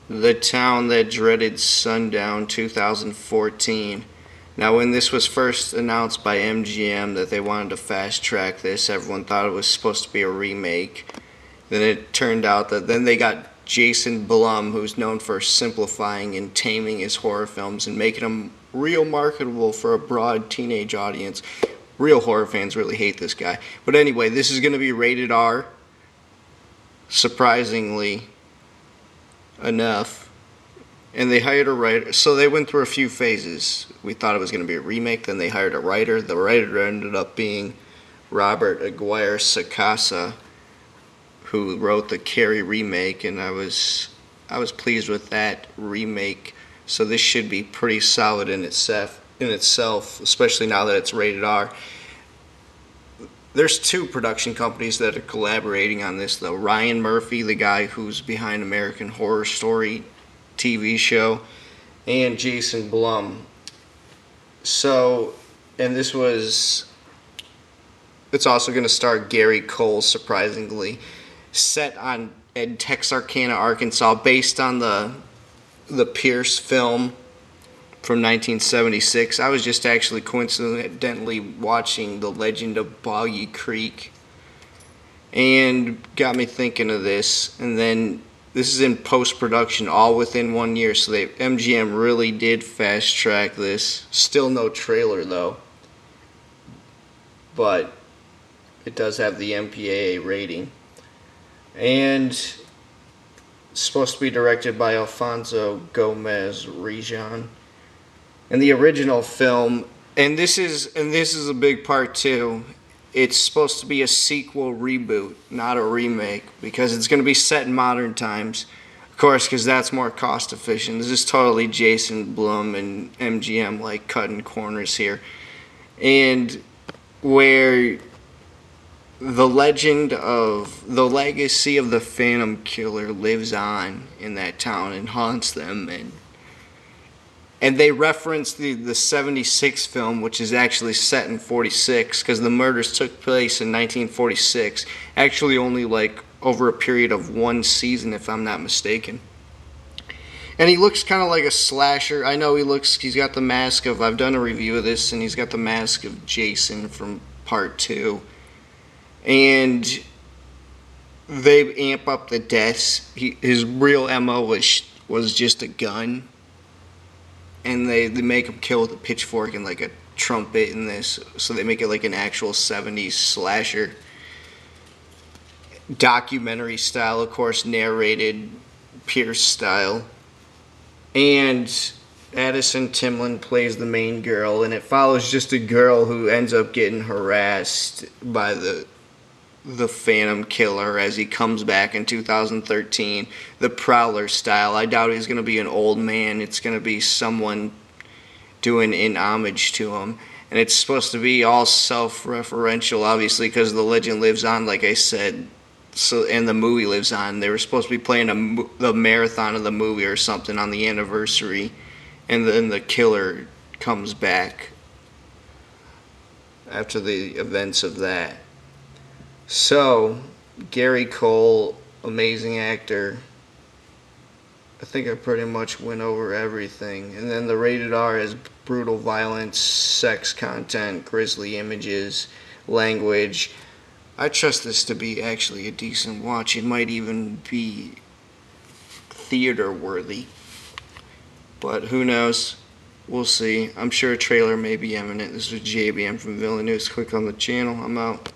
The Town That Dreaded Sundown 2014. Now, when this was first announced by MGM that they wanted to fast track this, everyone thought it was supposed to be a remake. Then it turned out that then they got Jason Blum, who's known for simplifying and taming his horror films and making them real marketable for a broad teenage audience. Real horror fans really hate this guy. But anyway, this is going to be rated R, surprisingly enough. And they hired a writer. So they went through a few phases. We thought it was going to be a remake. Then they hired a writer. The writer ended up being Robert Aguirre-Sacasa, who wrote the Carrie remake, and I was pleased with that remake. So this should be pretty solid in itself, especially now that it's rated R. There's two production companies that are collaborating on this, though. Ryan Murphy, the guy who's behind American Horror Story TV show, and Jason Blum. So, and it's also going to star Gary Cole, surprisingly. Set in Texarkana, Arkansas, based on the Pierce film from 1976. I was just actually coincidentally watching The Legend of Boggy Creek and got me thinking of this. And then this is in post-production all within 1 year, so MGM really did fast-track this. Still no trailer, though, but it does have the MPAA rating. And it's supposed to be directed by Alfonso Gomez-Rejon. And the original film, and this is a big part too, it's supposed to be a sequel reboot, not a remake, because it's going to be set in modern times, of course, because that's more cost efficient. This is totally Jason Blum and MGM like cutting corners here. And where the legacy of the Phantom Killer lives on in that town and haunts them, and they reference the 76 film, which is actually set in 46, because the murders took place in 1946, actually only like over a period of one season, if I'm not mistaken. And he looks kind of like a slasher. I know he's got the mask of, I've done a review of this, and he's got the mask of Jason from part 2. And they amp up the deaths. His real MO was just a gun. And they make him kill with a pitchfork and like a trumpet in this. So they make it like an actual 70s slasher. Documentary style, of course, narrated Pierce style. And Addison Timlin plays the main girl. And it follows just a girl who ends up getting harassed by the Phantom Killer as he comes back in 2013, the Prowler style. I doubt he's going to be an old man. It's going to be someone doing in homage to him. And it's supposed to be all self-referential, obviously, because the legend lives on, like I said, and the movie lives on. They were supposed to be playing the marathon of the movie or something on the anniversary, and then the killer comes back after the events of that. So, Gary Cole, amazing actor. I think I pretty much went over everything. And then the rated R has brutal violence, sex content, grisly images, language. I trust this to be actually a decent watch. It might even be theater worthy. But who knows? We'll see. I'm sure a trailer may be imminent. This is JBM from VillainNews. Click on the channel. I'm out.